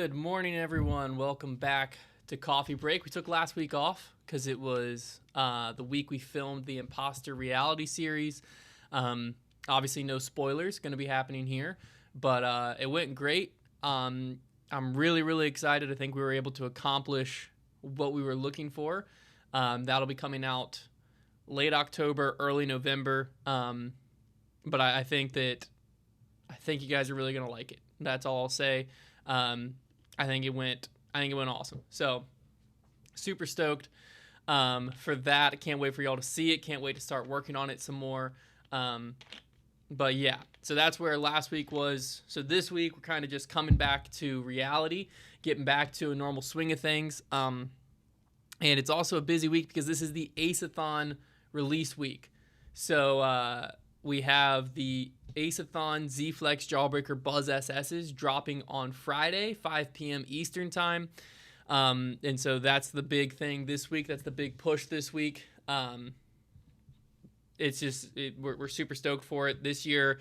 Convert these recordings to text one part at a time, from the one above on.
Good morning, everyone. Welcome back to Coffee Break. We took last week off because it was the week we filmed the Imposter reality series. Obviously, no spoilers going to be happening here, but it went great. I'm really excited. I think we were able to accomplish what we were looking for. That'll be coming out late October, early November. But I think you guys are really going to like it. That's all I'll say. I think it went awesome. So super stoked for that. I can't wait for y'all to see it. Can't wait to start working on it some more. But yeah, so that's where last week was. So this week we're kind of just coming back to reality, getting back to a normal swing of things. And it's also a busy week because this is the Aceathon release week. So we have the Aceathon Z-Flex Jawbreaker Buzz SS's dropping on Friday, 5 p.m. Eastern time. And so that's the big thing this week. That's the big push this week. It's just, we're super stoked for it this year.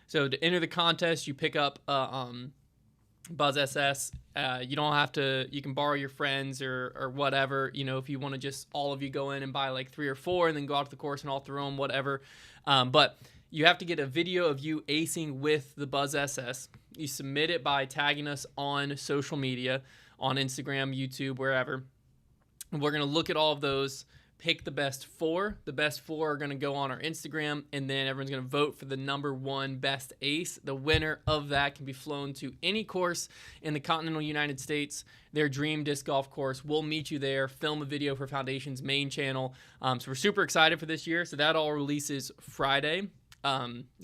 So to enter the contest, you pick up Buzz SS. You don't have to, you can borrow your friends or whatever, if you want to just all of you go in and buy like 3 or 4 and then go out to the course and all throw them, whatever. But you have to get a video of you acing with the Buzz SS. You submit it by tagging us on social media, on Instagram, YouTube, wherever. And we're going to look at all of those, pick the best 4. The best 4 are going to go on our Instagram, and then everyone's going to vote for the number 1 best ace. The winner of that can be flown to any course in the continental United States, their dream disc golf course. We'll meet you there, film a video for Foundation's main channel. So we're super excited for this year. So that all releases Friday.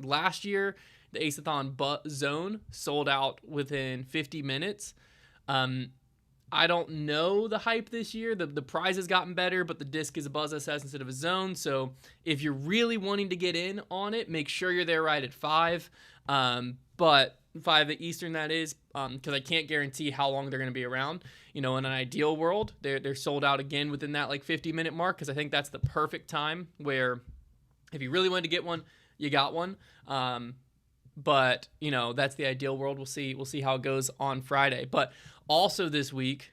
Last year, the Aceathon zone sold out within 50 minutes. I don't know the hype this year. The prize has gotten better, but the disc is a Buzz SS instead of a zone. So if you're really wanting to get in on it, make sure you're there right at 5. But 5 at Eastern, that is, because I can't guarantee how long they're going to be around. In an ideal world, they're sold out again within that 50-minute mark, because I think that's the perfect time where if you really wanted to get one, you got one. But that's the ideal world. We'll see how it goes on Friday. But also this week,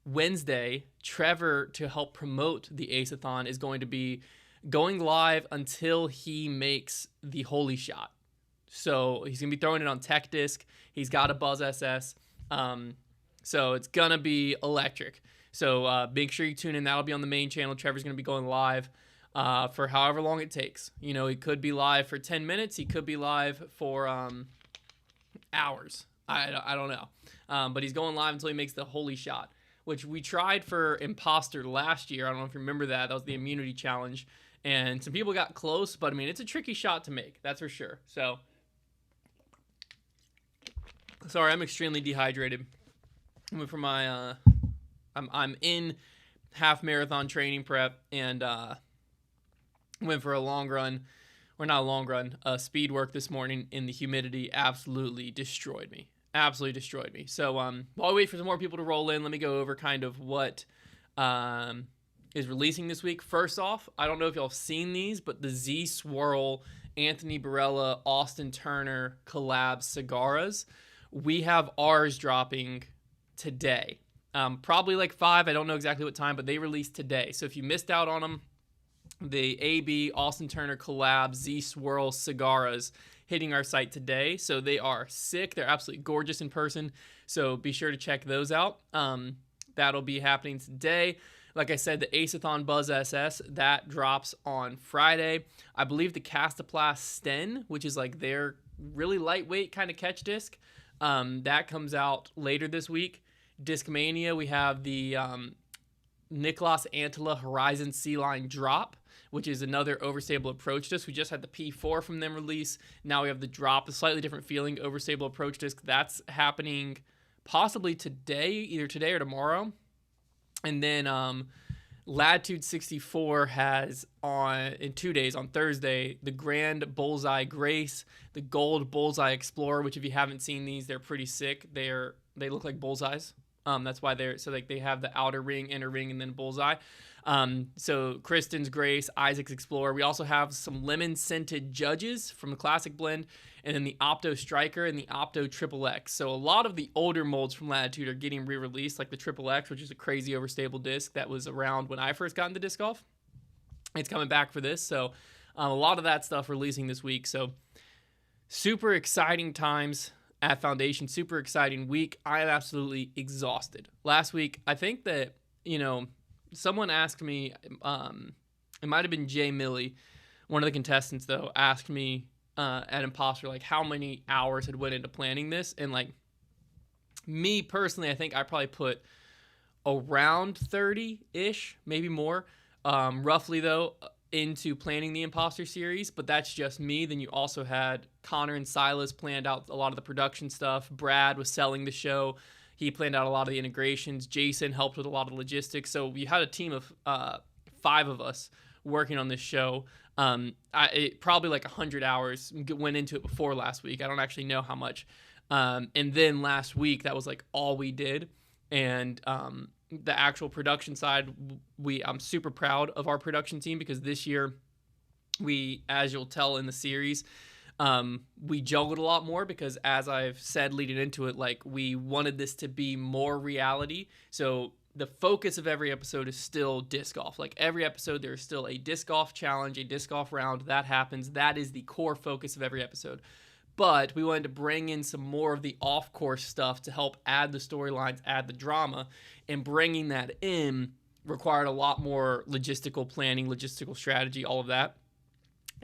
Wednesday, Trevor, to help promote the Aceathon, is going to be going live until he makes the holy shot. So he's going to be throwing it on Tech Disc. He's got a Buzz SS. So it's going to be electric. So make sure you tune in. That'll be on the main channel. Trevor's going to be going live for however long it takes. He could be live for 10 minutes. He could be live for hours. I don't know. But he's going live until he makes the holy shot, which we tried for Imposter last year. I don't know if you remember that. That was the immunity challenge. And some people got close, but it's a tricky shot to make. That's for sure. So, sorry, I'm extremely dehydrated. I went for my, I'm in half marathon training prep, and went for a long run, or not a long run, speed work this morning, and the humidity absolutely destroyed me. So while I wait for some more people to roll in, let me go over kind of what is releasing this week. First off, I don't know if y'all have seen these, but the Z Swirl Anthony Barella Austin Turner collab cigars. We have ours dropping today. Probably like 5. I don't know exactly what time, but they released today. So if you missed out on them, the AB Austin Turner collab Z Swirl cigars hitting our site today. So they are sick. They're absolutely gorgeous in person. So be sure to check those out. That'll be happening today. Like I said, the Aceathon Buzz SS, that drops on Friday. I believe the Castaplast Sten, which is like their really lightweight kind of catch disc, that comes out later this week. Discmania, we have the Niklas Antila Horizon C-Line Drop, which is another overstable approach disc. We just had the P4 from them release. Now we have the Drop, a slightly different feeling overstable approach disc. That's happening possibly today, either today or tomorrow. And then Latitude 64 has in 2 days, on Thursday, the Grand Bullseye Grace, the Gold Bullseye Explorer, which if you haven't seen these, they're pretty sick. They look like bullseyes. That's why they have the outer ring, inner ring, and then bullseye. So Kristen's Grace, Isaac's Explorer. We also have some lemon scented judges from the classic blend, and then the Opto Striker and the Opto Triple X. So a lot of the older molds from Latitude are getting re-released, like the Triple X, which is a crazy overstable disc that was around when I first got into disc golf. It's coming back for this, so a lot of that stuff releasing this week. So super exciting times at Foundation, super exciting week. I am absolutely exhausted. Last week, I think that, someone asked me, it might have been Jay Milley, one of the contestants though, asked me at Imposter, like, how many hours had went into planning this. And like, me personally, I think I probably put around 30-ish, maybe more, roughly though, into planning the Imposter series. But that's just me. Then you also had Connor and Silas planned out a lot of the production stuff. Brad was selling the show. He planned out a lot of the integrations. Jason helped with a lot of logistics. So we had a team of 5 of us working on this show. Probably like 100 hours went into it before last week. I don't actually know how much. And then last week, that was like all we did. And the actual production side, I'm super proud of our production team, because this year we, as you'll tell in the series, we juggled a lot more, because as I've said leading into it, like, we wanted this to be more reality. So the focus of every episode is still disc golf. Like, every episode, there's still a disc golf challenge, a disc golf round that happens. That is the core focus of every episode. But we wanted to bring in some more of the off-course stuff to help add the storylines, add the drama, and bringing that in required a lot more logistical planning, logistical strategy, all of that.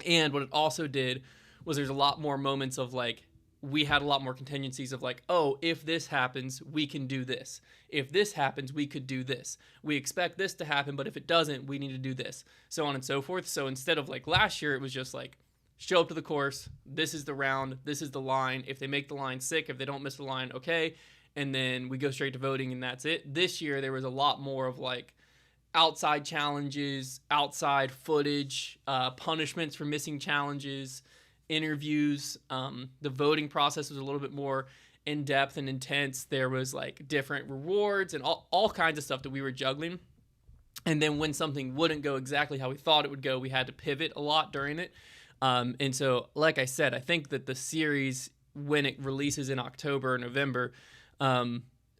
And what it also did was there's a lot more moments of, like, we had a lot more contingencies of, like, oh, if this happens, we can do this. If this happens, we could do this. We expect this to happen, but if it doesn't, we need to do this, so on and so forth. So instead of, like, last year, it was just like, show up to the course, this is the round, this is the line. If they make the line, sick. If they don't miss the line, okay. And then we go straight to voting, and that's it. This year, there was a lot more of, like, outside challenges, outside footage, punishments for missing challenges, interviews. The voting process was a little bit more in-depth and intense. There was, like, different rewards and all kinds of stuff that we were juggling. And then when something wouldn't go exactly how we thought it would go, we had to pivot a lot during it. And so, like I said, I think that the series, when it releases in October or November,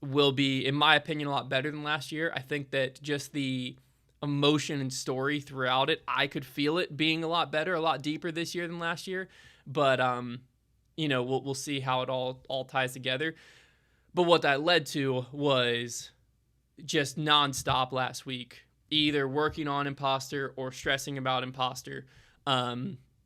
will be, in my opinion, a lot better than last year. I think that just the emotion and story throughout it, I could feel it being a lot better, a lot deeper this year than last year. But, we'll see how it all ties together. But what that led to was just nonstop last week, either working on Imposter or stressing about Imposter.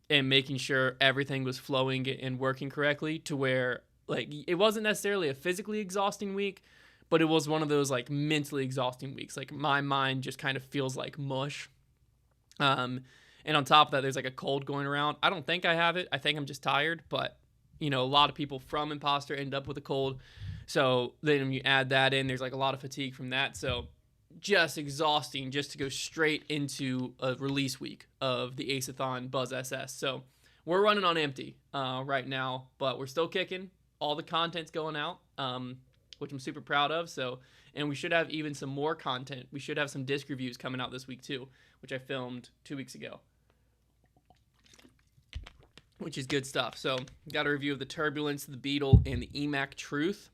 And making sure everything was flowing and working correctly, to where, like, it wasn't necessarily a physically exhausting week, but it was one of those, like, mentally exhausting weeks. Like, my mind just kind of feels like mush. And on top of that, there's, like, a cold going around. I don't think I have it. I think I'm just tired, but, a lot of people from Imposter end up with a cold. So then when you add that in, there's, like, a lot of fatigue from that. So just exhausting just to go straight into a release week of the Aceathon Buzz SS. So we're running on empty right now, but we're still kicking. All the content's going out, which I'm super proud of. So, and we should have even some more content. We should have some disc reviews coming out this week too, which I filmed 2 weeks ago, which is good stuff. So got a review of the Turbulence, the Beetle, and the EMAC Truth.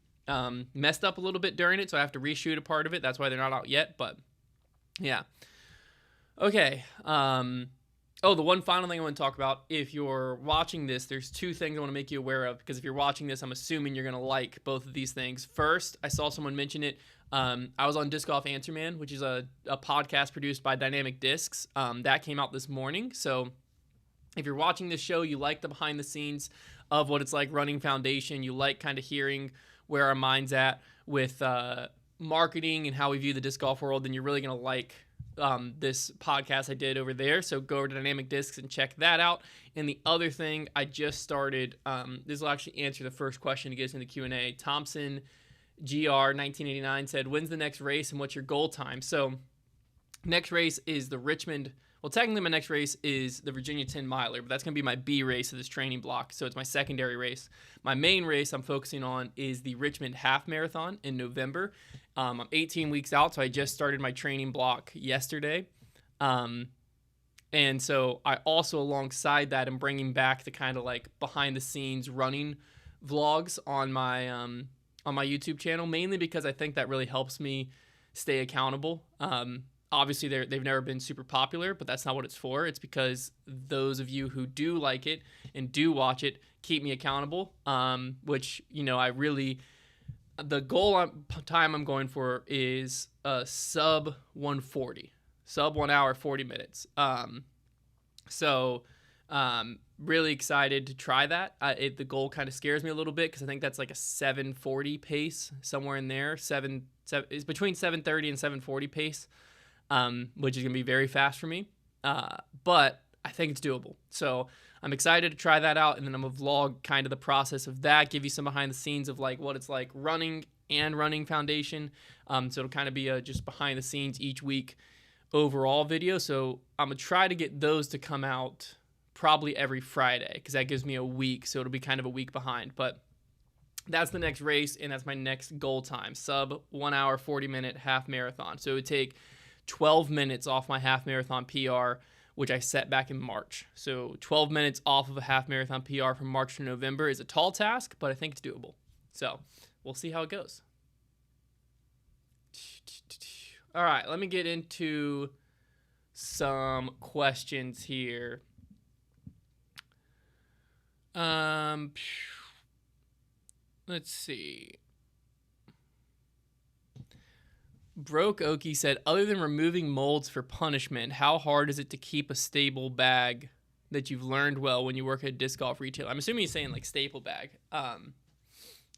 Messed up a little bit during it, so I have to reshoot a part of it. That's why they're not out yet, but yeah. Okay. The one final thing I want to talk about, if you're watching this, there's 2 things I want to make you aware of, because if you're watching this, I'm assuming you're going to like both of these things. First, I saw someone mention it. I was on Disc Golf Answer Man, which is a podcast produced by Dynamic Discs. That came out this morning. So if you're watching this show, you like the behind the scenes of what it's like running Foundation, you like kind of hearing where our mind's at with marketing and how we view the disc golf world, then you're really going to like this podcast I did over there. So go over to Dynamic Discs and check that out. And the other thing I just started, this will actually answer the first question to get us in the Q&A. Thompson GR 1989 said, when's the next race and what's your goal time? So next race is the Richmond. Well, technically my next race is the Virginia 10 miler, but that's going to be my B race of this training block. So it's my secondary race. My main race I'm focusing on is the Richmond half marathon in November. I'm 18 weeks out, so I just started my training block yesterday. And so I also, alongside that, am bringing back the kind of like behind the scenes running vlogs on my YouTube channel, mainly because I think that really helps me stay accountable. Obviously, they've never been super popular, but that's not what it's for. It's because those of you who do like it and do watch it keep me accountable, which, I really... The goal time I'm going for is sub 140, sub 1 hour, 40 minutes. So really excited to try that. The goal kind of scares me a little bit because I think that's like a 740 pace, somewhere in there. It's between 730 and 740 pace, which is going to be very fast for me. But I think it's doable. So I'm excited to try that out, and then I'm going to vlog kind of the process of that, give you some behind the scenes of like what it's like running foundation. So it'll kind of be a just behind the scenes each week overall video. So I'm going to try to get those to come out probably every Friday because that gives me a week. So it'll be kind of a week behind. But that's the next race, and that's my next goal time, sub 1 hour, 40-minute half marathon. So it would take 12 minutes off my half marathon PR, which I set back in March. So 12 minutes off of a half marathon PR from March to November is a tall task, but I think it's doable. So we'll see how it goes. All right, let me get into some questions here. Let's see. Broke Okie said, other than removing molds for punishment, how hard is it to keep a stable bag that you've learned well when you work at a disc golf retailer? I'm assuming he's saying like staple bag.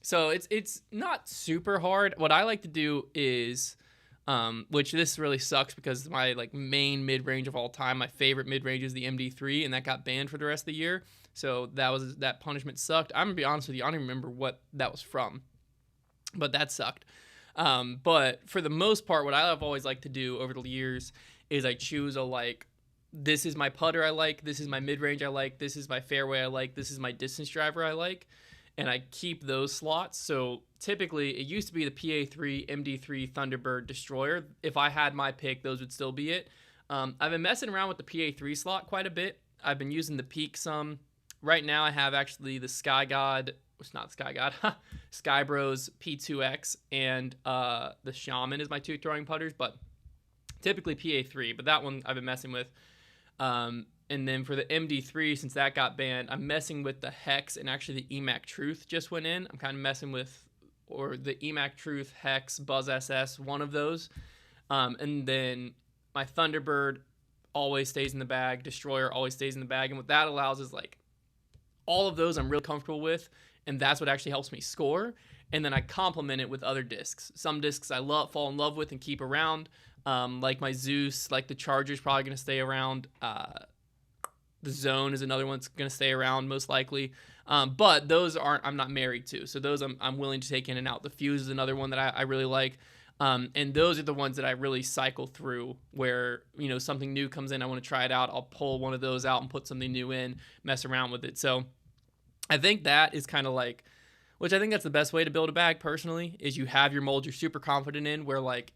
So it's not super hard. What I like to do is, which this really sucks because my like main mid-range of all time, my favorite mid-range is the MD3, and that got banned for the rest of the year. So that punishment sucked. I'm gonna be honest with you, I don't even remember what that was from, but that sucked. But for the most part, what I've always liked to do over the years is I choose this is my putter I like, this is my mid-range I like, this is my fairway I like, this is my distance driver I like, and I keep those slots. So typically it used to be the PA3, MD3, Thunderbird, Destroyer. If I had my pick, those would still be it. I've been messing around with the PA3 slot quite a bit. I've been using the Peak some. Right now I have actually the Sky Bros P2X and the Shaman is my two throwing putters, but typically PA3, but that one I've been messing with. And then for the MD3, since that got banned, I'm messing with the Hex, and actually the EMAC Truth just went in. I'm kind of messing with, or the EMAC Truth, Hex, Buzz SS, one of those. And then my Thunderbird always stays in the bag, Destroyer always stays in the bag, and what that allows is like all of those I'm really comfortable with, and that's what actually helps me score. And then I complement it with other discs. Some discs I fall in love with and keep around, like my Zeus, like the Charger's probably going to stay around. The Zone is another one that's going to stay around most likely. But those I'm not married to, so those I'm willing to take in and out. The Fuse is another one that I really like. And those are the ones that I really cycle through where, something new comes in, I want to try it out. I'll pull one of those out and put something new in, mess around with it. So I think that is kind of like, which I think that's the best way to build a bag personally, is you have your molds you're super confident in, where like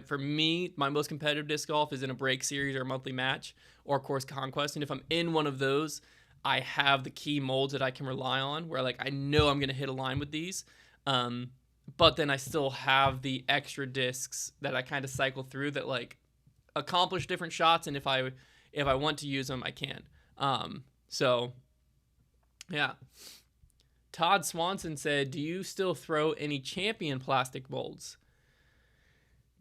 for me, my most competitive disc golf is in a break series or a monthly match or course conquest. And if I'm in one of those, I have the key molds that I can rely on where like, I know I'm going to hit a line with these. But then I still have the extra discs that I kind of cycle through that like accomplish different shots. And if I want to use them, I can. So yeah. Todd Swanson said, do you still throw any Champion plastic molds?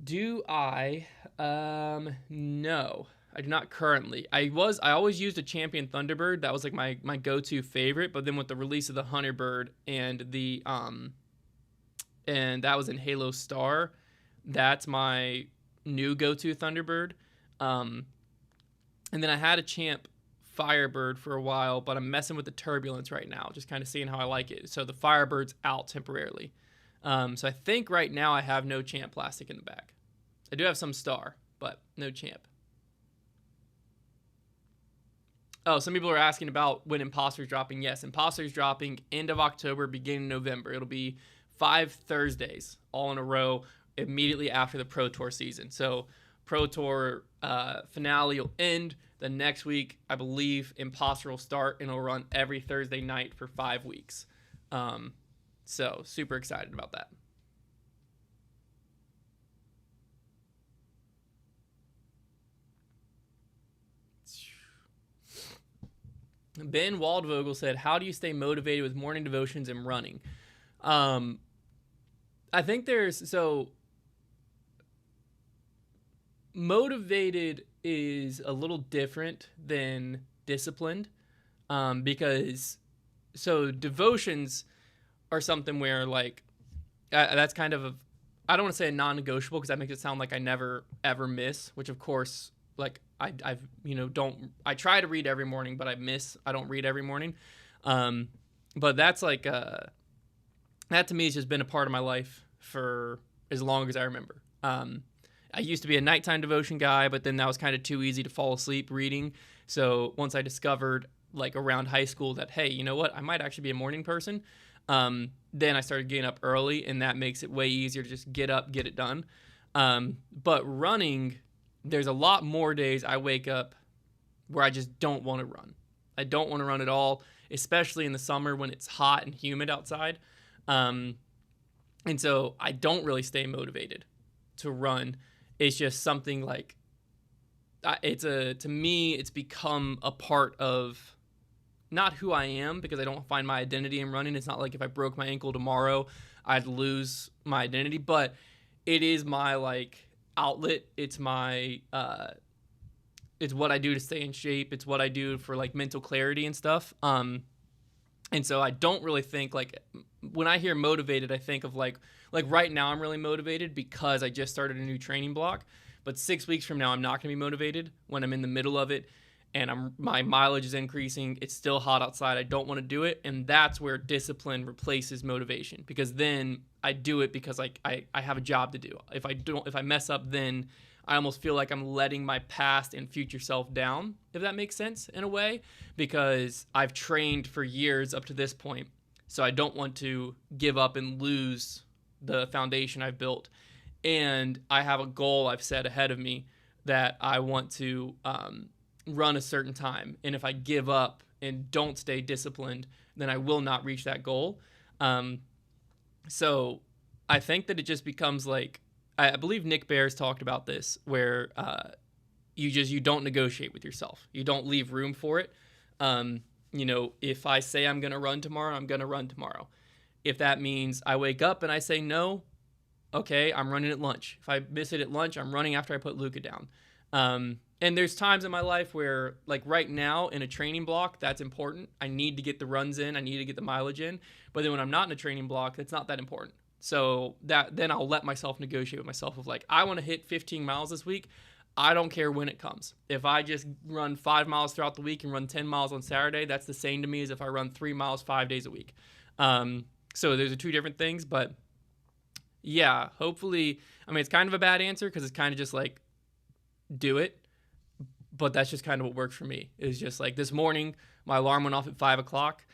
Do I? No, I do not currently. I always used a Champion Thunderbird. That was like my go-to favorite. But then with the release of the Hunterbird and and that was in Halo Star, that's my new go-to Thunderbird. And then I had a Champ Firebird for a while, but I'm messing with the Turbulence right now, just kind of seeing how I like it. So the Firebird's out temporarily. So I think right now I have no Champ plastic in the bag. I do have some Star, but no Champ. Oh, some people are asking about when Imposter's dropping. Yes, Imposter's dropping end of October, beginning of November. It'll be 5 Thursdays all in a row, immediately after the Pro Tour season. So Pro Tour finale will end. The next week, I believe, Imposter will start, and it'll run every Thursday night for 5 weeks. So super excited about that. Ben Waldvogel said, how do you stay motivated with morning devotions and running? I think motivated is a little different than disciplined, because devotions are something where like that's kind of I don't want to say a non-negotiable because that makes it sound like I never ever miss, which of course like I've I try to read every morning, but I don't read every morning. But that's like that to me has just been a part of my life for as long as I remember. I used to be a nighttime devotion guy, but then that was kind of too easy to fall asleep reading. So once I discovered like around high school that, hey, you know what, I might actually be a morning person. Then I started getting up early, and that makes it way easier to just get up, get it done. But running, there's a lot more days I wake up where I just don't want to run. I don't want to run at all, especially in the summer when it's hot and humid outside. And so I don't really stay motivated to run. It's just something like to me, it's become a part of not who I am, because I don't find my identity in running. It's not like if I broke my ankle tomorrow, I'd lose my identity, but it is my like outlet. It's my, it's what I do to stay in shape. It's what I do for like mental clarity and stuff. And so I don't really think like when I hear motivated, I think of like right now I'm really motivated because I just started a new training block, but 6 weeks from now, I'm not going to be motivated when I'm in the middle of it. And my mileage is increasing. It's still hot outside. I don't want to do it. And that's where discipline replaces motivation, because then I do it because like I have a job to do. If I mess up, then I almost feel like I'm letting my past and future self down, if that makes sense in a way, because I've trained for years up to this point. So I don't want to give up and lose the foundation I've built. And I have a goal I've set ahead of me that I want to, run a certain time, and if I give up and don't stay disciplined, then I will not reach that goal. So I think that it just becomes like, I believe Nick Bears talked about this, where you don't negotiate with yourself. You don't leave room for it. If I say I'm going to run tomorrow, I'm going to run tomorrow. If that means I wake up and I say no, okay, I'm running at lunch. If I miss it at lunch, I'm running after I put Luca down. And there's times in my life where, like right now in a training block, that's important. I need to get the runs in. I need to get the mileage in. But then when I'm not in a training block, that's not that important. So then I'll let myself negotiate with myself of like, I want to hit 15 miles this week. I don't care when it comes. If I just run 5 miles throughout the week and run 10 miles on Saturday, that's the same to me as if I run 3 miles 5 days a week. So those are two different things. But yeah, hopefully, I mean, it's kind of a bad answer because it's kind of just like, do it. But that's just kind of what worked for me. It was just like this morning, my alarm went off at 5 o'clock.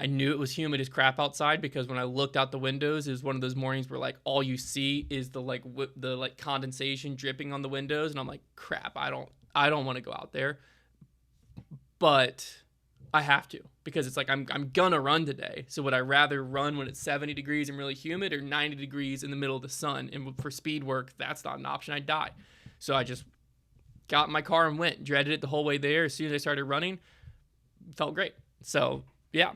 I knew it was humid as crap outside because when I looked out the windows, it was one of those mornings where like all you see is the condensation dripping on the windows, and I'm like, crap, I don't want to go out there, but I have to because it's like I'm gonna run today. So would I rather run when it's 70 degrees and really humid, or 90 degrees in the middle of the sun? And for speed work, that's not an option. I'd die. So I just got in my car and went. Dreaded it the whole way there. As soon as I started running, felt great. So yeah.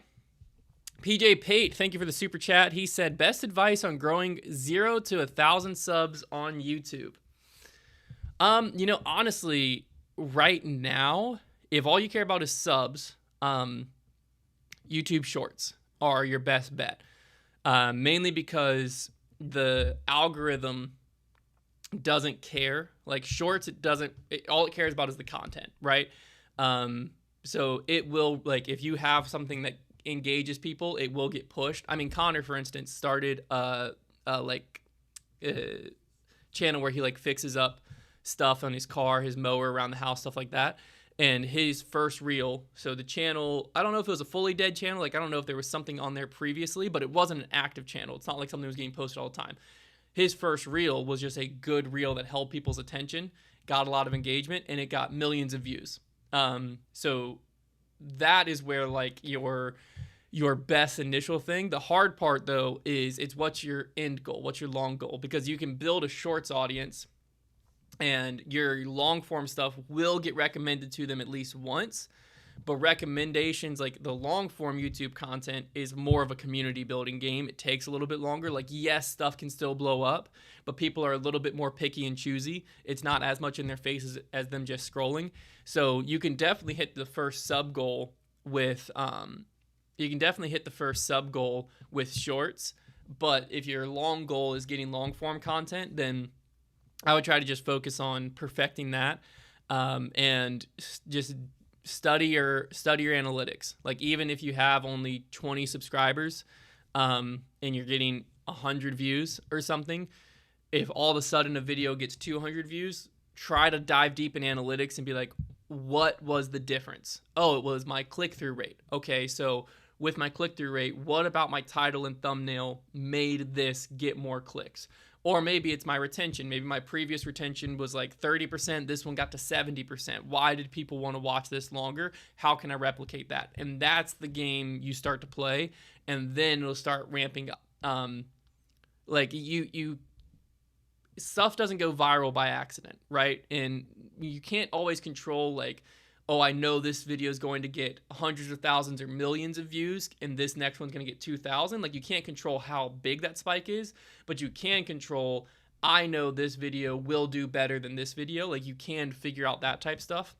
PJ Pate, thank you for the super chat. He said, best advice on growing 0 to 1,000 subs on YouTube. Honestly, right now, if all you care about is subs, YouTube Shorts are your best bet. Mainly because the algorithm doesn't care. Like Shorts, all it cares about is the content, right? So it will, like, if you have something that engages people, it will get pushed. I mean, Connor, for instance, started a channel where he like fixes up stuff on his car, his mower, around the house, stuff like that. And his first reel, so the channel, I don't know if it was a fully dead channel, like I don't know if there was something on there previously, but it wasn't an active channel. It's not like something was getting posted all the time. his first reel was just a good reel that held people's attention, got a lot of engagement, and it got millions of views. So that is where like your best initial thing. The hard part though is it's what's your end goal, what's your long goal, because you can build a shorts audience and your long form stuff will get recommended to them at least once. But recommendations, like the long form YouTube content, is more of a community building game. It takes a little bit longer. Like, yes, stuff can still blow up, but people are a little bit more picky and choosy. It's not as much in their faces as them just scrolling. So you can definitely hit the first sub goal with shorts. But if your long goal is getting long form content, then I would try to just focus on perfecting that, and just study your analytics. Like, even if you have only 20 subscribers, and you're getting 100 views or something, if all of a sudden a video gets 200 views, try to dive deep in analytics and be like, what was the difference? Oh, it was my click-through rate. Okay, so with my click-through rate, what about my title and thumbnail made this get more clicks? Or maybe it's my retention. Maybe my previous retention was like 30%. This one got to 70%. Why did people want to watch this longer? How can I replicate that? And that's the game you start to play, and then it'll start ramping up. Like you stuff doesn't go viral by accident, right? And you can't always control like, oh, I know this video is going to get hundreds of thousands or millions of views, and this next one's going to get 2,000. Like, you can't control how big that spike is, but you can control, I know this video will do better than this video. Like, you can figure out that type stuff.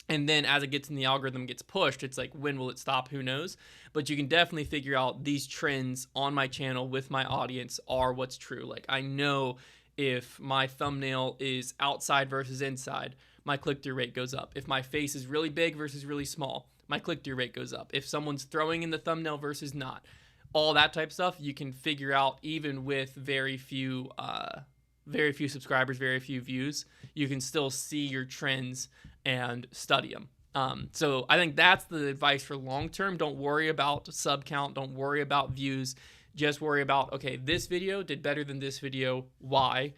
And then as it gets in the algorithm, gets pushed, it's like, when will it stop? Who knows? But you can definitely figure out these trends on my channel with my audience are what's true. Like, I know if my thumbnail is outside versus inside, my click-through rate goes up. If my face is really big versus really small, my click-through rate goes up. If someone's throwing in the thumbnail versus not, all that type of stuff you can figure out even with very few subscribers, very few views. You can still see your trends and study them. So I think that's the advice for long-term. Don't worry about sub count. Don't worry about views. Just worry about, okay, this video did better than this video. Why?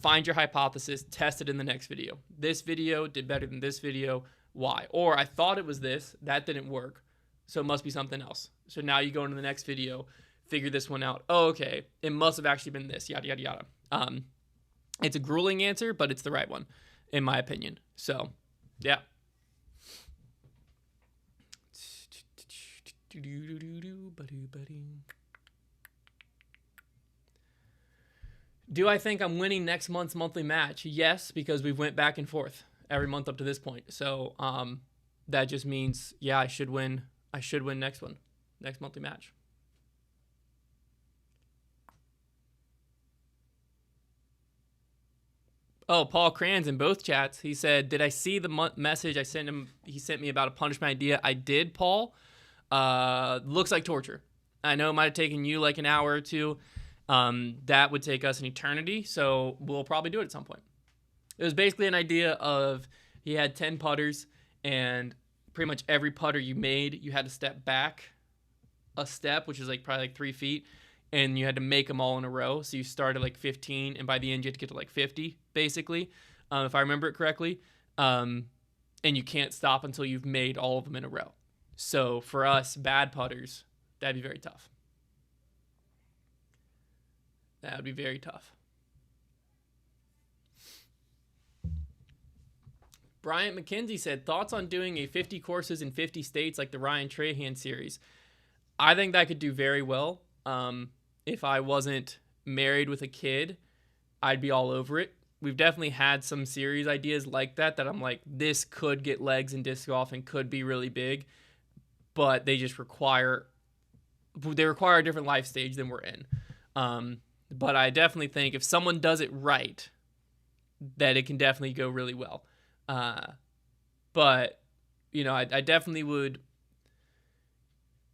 Find your hypothesis, test it in the next video. This video did better than this video. Why? Or I thought it was this, that didn't work, so it must be something else. So now you go into the next video, figure this one out. Oh, okay, it must have actually been this, yada, yada, yada. It's a grueling answer, but it's the right one, in my opinion. So, yeah. Do I think I'm winning next month's monthly match? Yes, because we've went back and forth every month up to this point. So that just means, yeah, I should win. I should win next monthly match. Oh, Paul Crans in both chats. He said, did I see the message I sent him? He sent me about a punishment idea. I did, Paul. Looks like torture. I know it might have taken you like an hour or two. That would take us an eternity, so we'll probably do it at some point. It was basically an idea of he had 10 putters, and pretty much every putter you made, you had to step back a step, which is like probably like 3 feet, and you had to make them all in a row. So you started like 15, and by the end you had to get to like 50, basically, if I remember it correctly. And you can't stop until you've made all of them in a row. So for us bad putters, that'd be very tough. That would be very tough. Bryant McKenzie said, thoughts on doing a 50 courses in 50 states like the Ryan Trehan series? I think that could do very well. If I wasn't married with a kid, I'd be all over it. We've definitely had some series ideas like that I'm like, this could get legs in disc golf and could be really big, but they require a different life stage than we're in. But I definitely think if someone does it right, that it can definitely go really well. But, you know, I definitely would.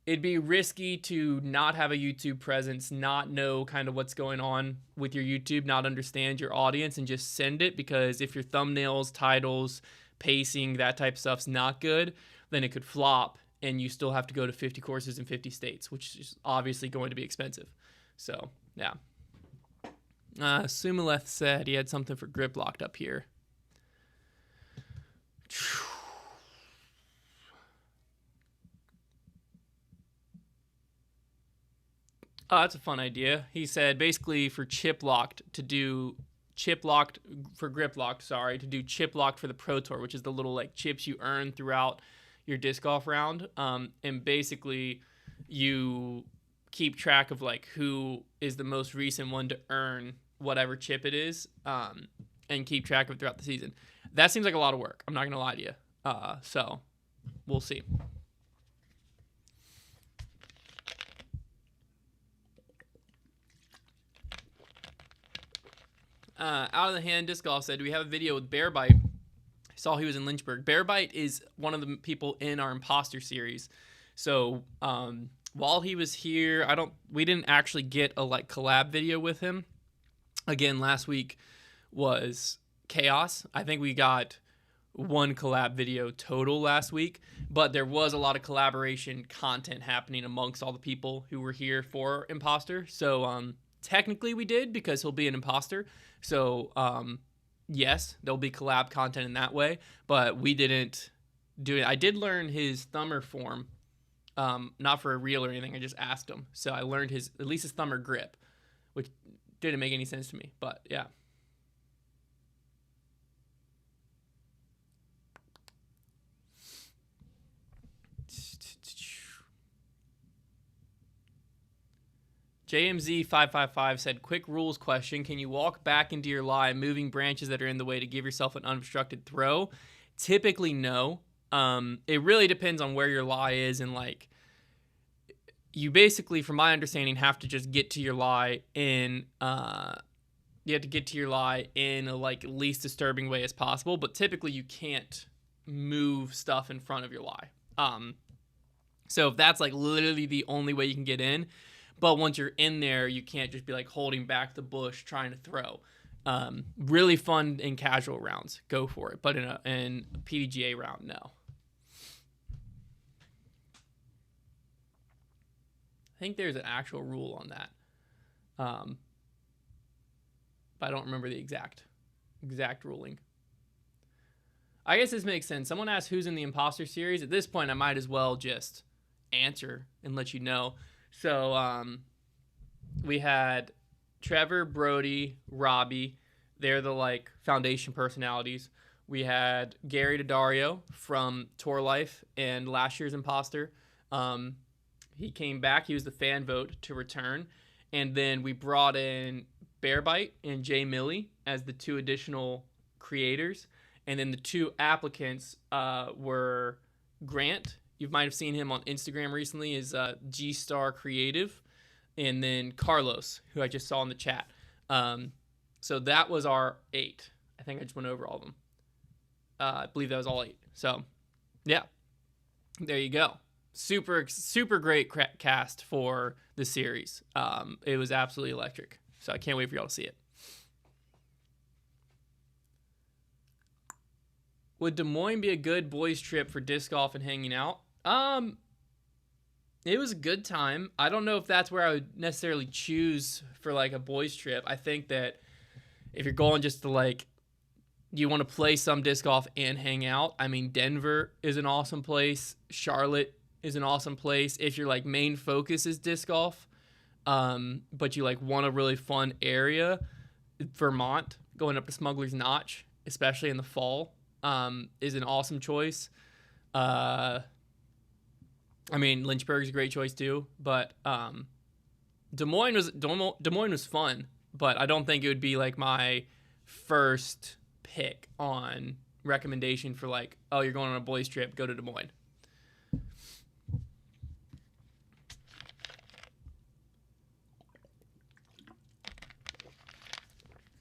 It'd be risky to not have a YouTube presence, not know kind of what's going on with your YouTube, not understand your audience, and just send it, because if your thumbnails, titles, pacing, that type of stuff's not good, then it could flop and you still have to go to 50 courses in 50 states, which is obviously going to be expensive. So, yeah. Sumaleth said he had something for grip locked up here. Oh, that's a fun idea. He said basically for chip locked to do chip locked for grip locked, sorry, to do chip locked for the Pro Tour, which is the little like chips you earn throughout your disc golf round. And basically you keep track of like who is the most recent one to earn whatever chip it is, and keep track of it throughout the season. That seems like a lot of work. I'm not gonna lie to you. So we'll see. Out of the Hand Disc Golf said, do we have a video with Bearbite? I saw he was in Lynchburg. Bearbite is one of the people in our Imposter series. So while he was here, we didn't actually get a like collab video with him. Again, last week was chaos. I think we got one collab video total last week, but there was a lot of collaboration content happening amongst all the people who were here for Imposter. So technically we did, because he'll be an imposter. So yes, there'll be collab content in that way, but we didn't do it. I did learn his thumber form, not for a reel or anything. I just asked him. So I learned at least his thumber grip, which didn't make any sense to me, but yeah. JMZ555 said, quick rules question. Can you walk back into your lie, moving branches that are in the way to give yourself an unobstructed throw? Typically, no. It really depends on where your lie is, and like, you basically, from my understanding, have to just get to your lie in a like least disturbing way as possible. But typically, you can't move stuff in front of your lie. So if that's like literally the only way you can get in. But once you're in there, you can't just be like holding back the bush trying to throw. Really fun in casual rounds, go for it. But in a PDGA round, no. I think there's an actual rule on that, but I don't remember the exact ruling. I guess this makes sense. Someone asked who's in the Imposter series. At this point, I might as well just answer and let you know. So we had Trevor, Brody, Robbie. They're the like foundation personalities. We had Gary Daddario from Tour Life and last year's Imposter. He came back. He was the fan vote to return. And then we brought in Bearbite and Jay Milley as the two additional creators. And then the two applicants were Grant. You might have seen him on Instagram recently, is G-Star Creative. And then Carlos, who I just saw in the chat. So that was our 8. I think I just went over all of them. I believe that was all 8. So, yeah. There you go. Super, super great cast for the series. It was absolutely electric. So I can't wait for y'all to see it. Would Des Moines be a good boys trip for disc golf and hanging out? It was a good time. I don't know if that's where I would necessarily choose for like a boys trip. I think that if you're going just to like, you want to play some disc golf and hang out. I mean, Denver is an awesome place. Charlotte is an awesome place. If your like main focus is disc golf, but you like want a really fun area, Vermont, going up to Smuggler's Notch, especially in the fall, is an awesome choice. I mean, Lynchburg is a great choice too, but Des Moines was fun, but I don't think it would be like my first pick on recommendation for like, oh, you're going on a boys trip, go to Des Moines.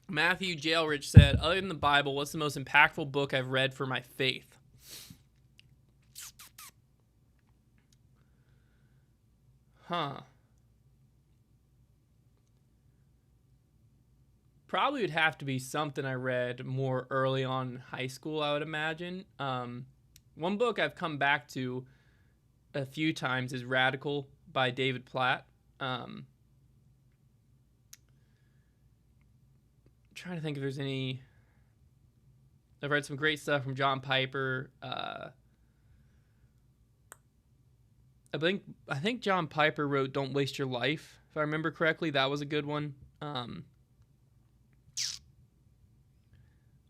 Matthew Jailrich said, other than the Bible, what's the most impactful book I've read for my faith? Probably would have to be something I read more early on in high school, I would imagine. One book I've come back to a few times is Radical by David Platt. trying to think if there's any. I've read some great stuff from John Piper. I think John Piper wrote "Don't Waste Your Life," if I remember correctly. That was a good one.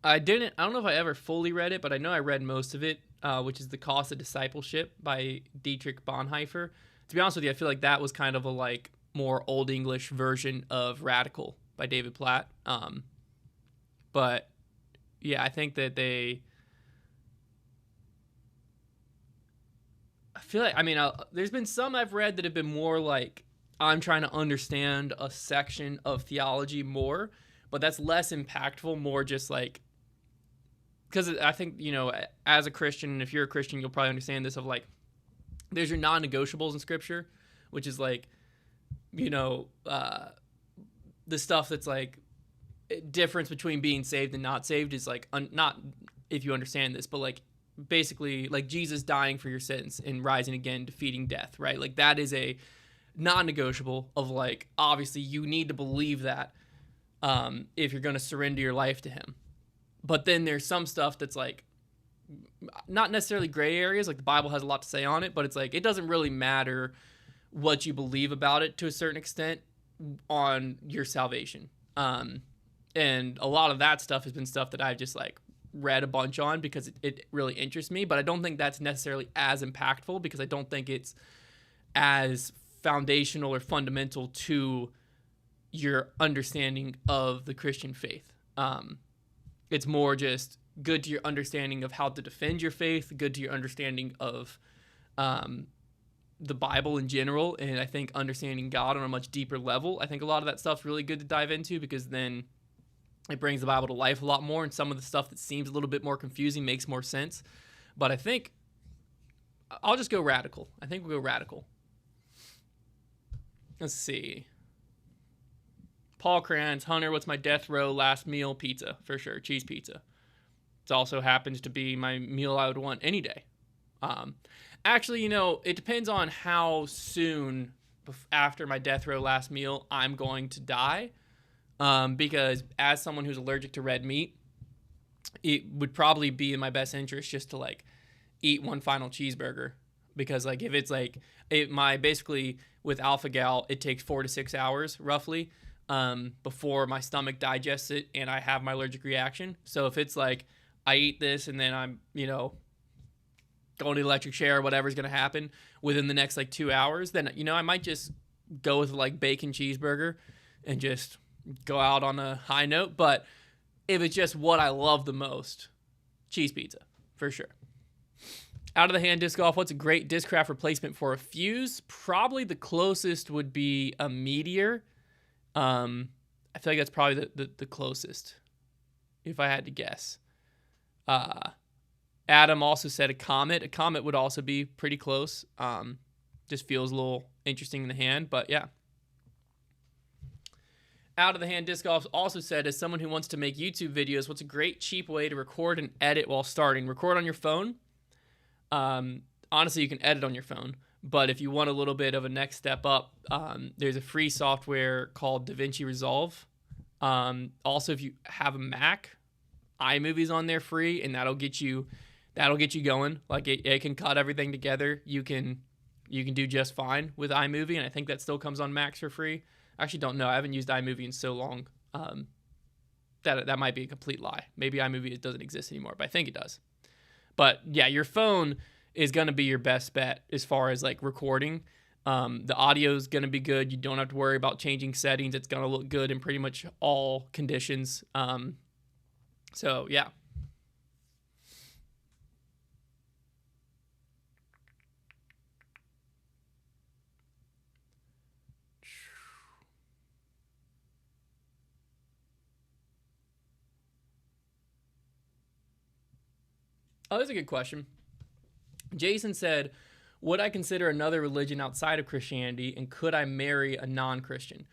I don't know if I ever fully read it, but I know I read most of it, which is "The Cost of Discipleship" by Dietrich Bonhoeffer. To be honest with you, I feel like that was kind of a like more Old English version of Radical by David Platt. But yeah, I think that I feel like, I mean, there's been some I've read that have been more like I'm trying to understand a section of theology more, but that's less impactful, more just like, because I think, as a Christian, if you're a Christian, you'll probably understand this of like, there's your non-negotiables in Scripture, which is like, the stuff that's like difference between being saved and not saved is like, not if you understand this, but like basically like Jesus dying for your sins and rising again, defeating death, right? Like that is a non-negotiable of like, obviously you need to believe that if you're going to surrender your life to him. But then there's some stuff that's like not necessarily gray areas, like the Bible has a lot to say on it, but it's like it doesn't really matter what you believe about it to a certain extent on your salvation. And a lot of that stuff has been stuff that I've just like read a bunch on because it really interests me, but I don't think that's necessarily as impactful because I don't think it's as foundational or fundamental to your understanding of the Christian faith. It's more just good to your understanding of how to defend your faith, good to your understanding of the Bible in general, and I think understanding God on a much deeper level. I think a lot of that stuff's really good to dive into because then it brings the Bible to life a lot more, and some of the stuff that seems a little bit more confusing makes more sense. But I think I'll just go radical. I think we'll go radical. Let's see. Paul Crans, Hunter, what's my death row last meal? Pizza, for sure. Cheese pizza. It also happens to be my meal I would want any day. Actually, it depends on how soon after my death row last meal I'm going to die. Because as someone who's allergic to red meat, it would probably be in my best interest just to like eat one final cheeseburger. Because like if it's like basically with alpha-gal, it takes 4 to 6 hours roughly before my stomach digests it and I have my allergic reaction. So if it's like I eat this and then I'm going to the electric chair or whatever's going to happen within the next like 2 hours, then I might just go with like bacon cheeseburger and just go out on a high note. But if it's just what I love the most, cheese pizza for sure. Out of the hand disc golf, what's a great discraft replacement for a fuse? Probably the closest would be a meteor. I feel like that's probably the closest if I had to guess. Adam also said a comet. A comet would also be pretty close. Just feels a little interesting in the hand, but yeah. Out of the hand disc golf also said, as someone who wants to make YouTube videos, what's a great cheap way to record and edit while starting? Record on your phone. Honestly, you can edit on your phone, but if you want a little bit of a next step up, there's a free software called DaVinci Resolve. Also, if you have a Mac, iMovie's on there free, and that'll get you going. Like it can cut everything together. You can do just fine with iMovie, and I think that still comes on Macs for free. I actually don't know. I haven't used iMovie in so long. That might be a complete lie. Maybe iMovie doesn't exist anymore, but I think it does. But yeah, your phone is going to be your best bet as far as like recording. The audio is going to be good. You don't have to worry about changing settings. It's going to look good in pretty much all conditions. So yeah. Oh, that's a good question. Jason said, would I consider another religion outside of Christianity, and could I marry a non-Christian?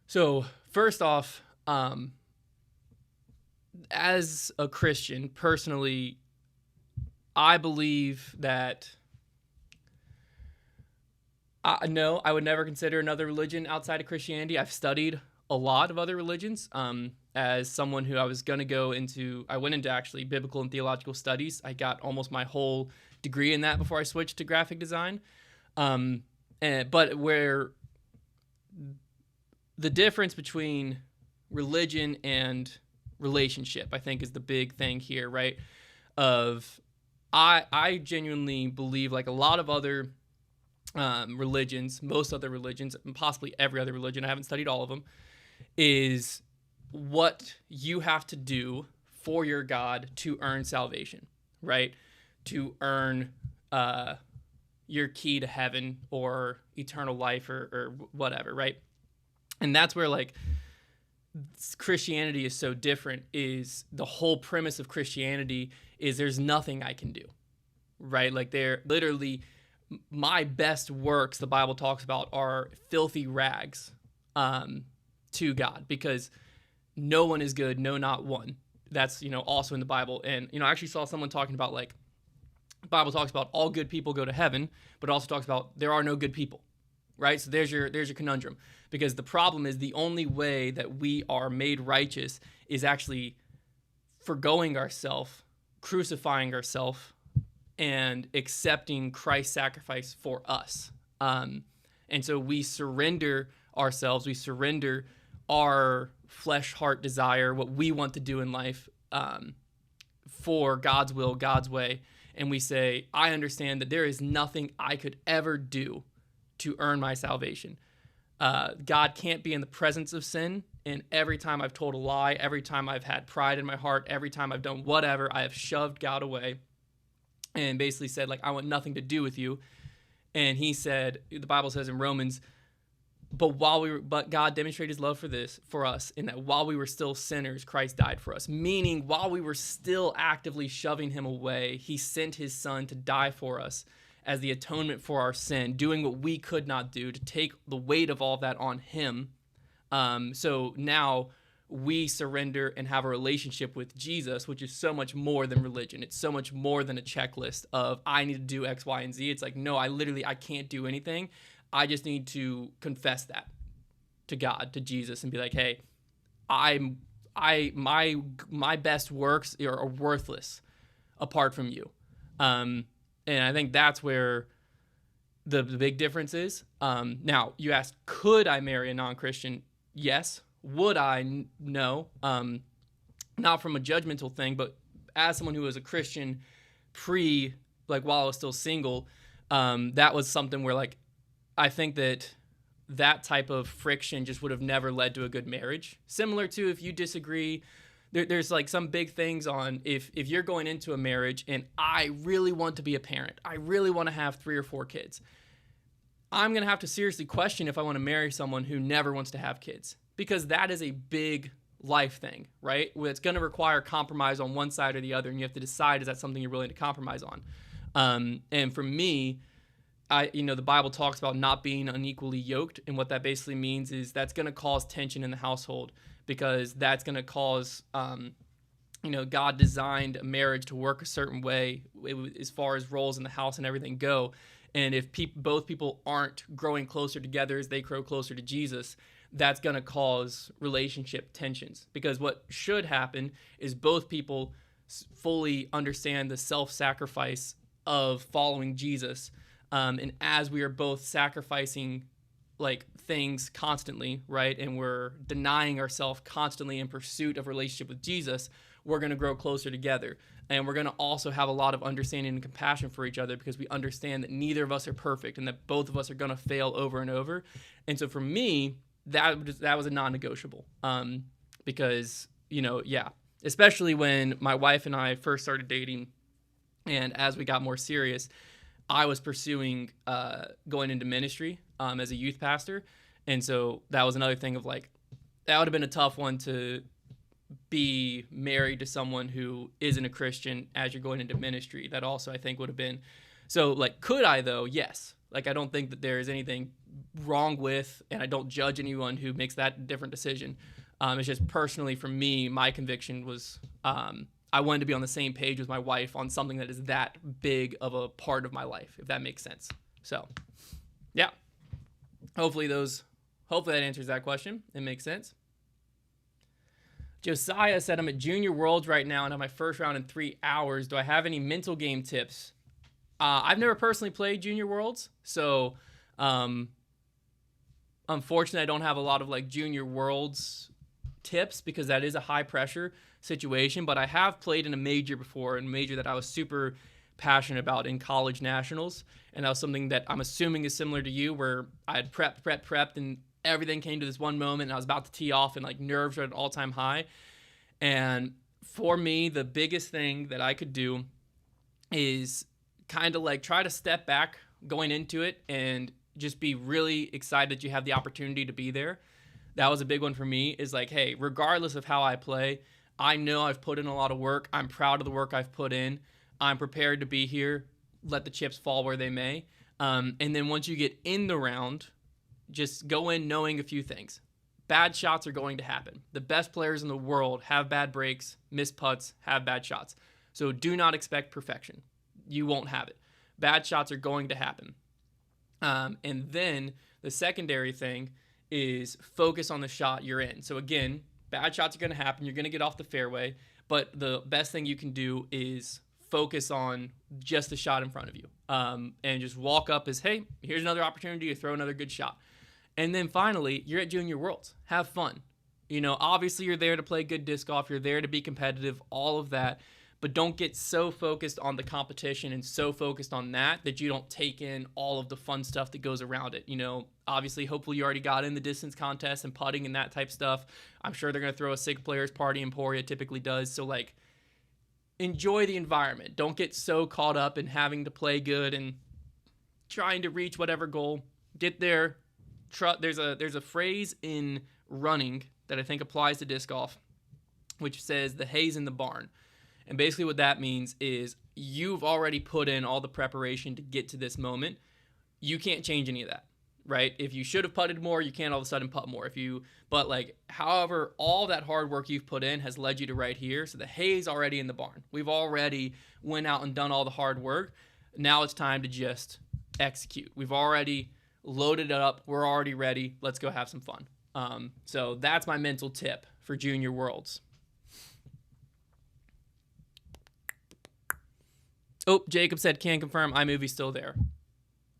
So first off, as a Christian, personally, I believe that no, I would never consider another religion outside of Christianity. I've studied a lot of other religions. As someone who I went into actually biblical and theological studies. I got almost my whole degree in that before I switched to graphic design. But where the difference between religion and relationship, I think, is the big thing here, right? I genuinely believe, like a lot of other religions, most other religions, and possibly every other religion, I haven't studied all of them, is what you have to do for your God to earn salvation, right? To earn your key to heaven or eternal life or whatever, right? And that's where like Christianity is so different. Is the whole premise of Christianity is there's nothing I can do, right? Like they're literally my best works, the Bible talks about, are filthy rags to God, because no one is good, no, not one. That's, also in the Bible. And, I actually saw someone talking about, like, the Bible talks about all good people go to heaven, but also talks about there are no good people, right? So there's your conundrum, because the problem is the only way that we are made righteous is actually forgoing ourselves, crucifying ourselves, and accepting Christ's sacrifice for us. And so we surrender ourselves, we surrender our flesh, heart, desire, what we want to do in life, for God's will, God's way. And we say, I understand that there is nothing I could ever do to earn my salvation. God can't be in the presence of sin. And every time I've told a lie, every time I've had pride in my heart, every time I've done whatever, I have shoved God away and basically said, like, I want nothing to do with you. And he said, the Bible says in Romans, but God demonstrated his love for us, in that while we were still sinners, Christ died for us. Meaning, while we were still actively shoving him away, he sent his son to die for us as the atonement for our sin, doing what we could not do, to take the weight of all that on him. So now we surrender and have a relationship with Jesus, which is so much more than religion. It's so much more than a checklist of, I need to do X, Y, and Z. It's like, no, I can't do anything. I just need to confess that to God, to Jesus, and be like, hey, my best works are worthless apart from you. And I think that's where the big difference is. Now, you asked, could I marry a non-Christian? Yes. Would I? No. Not from a judgmental thing, but as someone who was a Christian while I was still single, that was something where, like, I think that type of friction just would have never led to a good marriage. Similar to if you disagree, there's like some big things on if you're going into a marriage and I really want to be a parent, I really want to have 3 or 4 kids, I'm going to have to seriously question if I want to marry someone who never wants to have kids, because that is a big life thing, right? It's going to require compromise on one side or the other, and you have to decide, is that something you're willing to compromise on? And for me, the Bible talks about not being unequally yoked, and what that basically means is that's going to cause tension in the household, because that's going to cause, God designed a marriage to work a certain way as far as roles in the house and everything go. And if both people aren't growing closer together as they grow closer to Jesus, that's going to cause relationship tensions, because what should happen is both people fully understand the self-sacrifice of following Jesus. And as we are both sacrificing like things constantly, right, and we're denying ourselves constantly in pursuit of relationship with Jesus, we're going to grow closer together. And we're going to also have a lot of understanding and compassion for each other, because we understand that neither of us are perfect and that both of us are going to fail over and over. And so for me, that was a non-negotiable, because, especially when my wife and I first started dating, and as we got more serious, I was pursuing going into ministry as a youth pastor. And so that was another thing of like, that would have been a tough one to be married to someone who isn't a Christian as you're going into ministry. That also, I think, would have been. So, like, could I, though? Yes. Like, I don't think that there is anything wrong with, and I don't judge anyone who makes that different decision. It's just personally, for me, my conviction was I wanted to be on the same page with my wife on something that is that big of a part of my life, if that makes sense. So, yeah. Hopefully that answers that question. It makes sense. Josiah said, I'm at Junior Worlds right now and have my first round in 3 hours. Do I have any mental game tips? I've never personally played Junior Worlds, so unfortunately I don't have a lot of like Junior Worlds tips because that is a high pressure situation, but I have played in a major before, and a major that I was super passionate about in college nationals, and that was something that I'm assuming is similar to you, where I had prepped, and everything came to this one moment, and I was about to tee off, and like nerves were at an all-time high. And for me, the biggest thing that I could do is kind of like try to step back going into it and just be really excited that you have the opportunity to be there. That was a big one for me, is like, hey, regardless of how I play, I know I've put in a lot of work. I'm proud of the work I've put in. I'm prepared to be here. Let the chips fall where they may. And then once you get in the round, just go in knowing a few things. Bad shots are going to happen. The best players in the world have bad breaks, miss putts, have bad shots. So do not expect perfection. You won't have it. Bad shots are going to happen. And then the secondary thing is focus on the shot you're in. So again, bad shots are going to happen. You're going to get off the fairway. But the best thing you can do is focus on just the shot in front of you. And just walk up as, hey, here's another opportunity to throw another good shot. And then finally, you're at Junior Worlds. Have fun. You know, obviously you're there to play good disc golf. You're there to be competitive, all of that. But don't get so focused on the competition and so focused on that you don't take in all of the fun stuff that goes around it. You know, obviously, hopefully you already got in the distance contest and putting and that type stuff. I'm sure they're going to throw a SIG players party. Emporia typically does. So, like, enjoy the environment. Don't get so caught up in having to play good and trying to reach whatever goal. Get there. There's a phrase in running that I think applies to disc golf, which says the hay's in the barn. And basically what that means is you've already put in all the preparation to get to this moment. You can't change any of that, right? If you should have putted more, you can't all of a sudden putt more. But like, however, all that hard work you've put in has led you to right here. So the hay's already in the barn. We've already went out and done all the hard work. Now it's time to just execute. We've already loaded it up. We're already ready. Let's go have some fun. So that's my mental tip for Junior Worlds. Oh, Jacob said, can confirm iMovie's still there.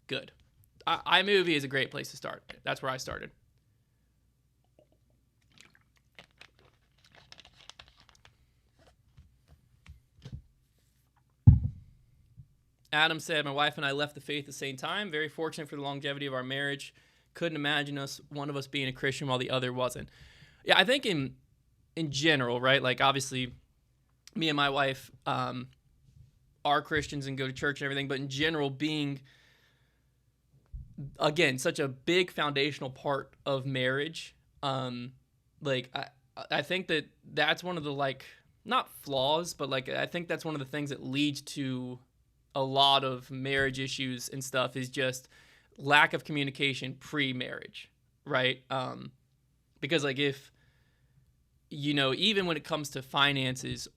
Good. iMovie is a great place to start. That's where I started. Adam said, my wife and I left the faith at the same time. Very fortunate for the longevity of our marriage. Couldn't imagine one of us being a Christian while the other wasn't. Yeah, I think in general, right? Like, obviously, me and my wife are Christians and go to church and everything, but in general, being, again, such a big foundational part of marriage, like, I think that's one of the, like, not flaws, but, like, I think that's one of the things that leads to a lot of marriage issues and stuff, is just lack of communication pre-marriage, right? Because, like, if, you know, even when it comes to finances,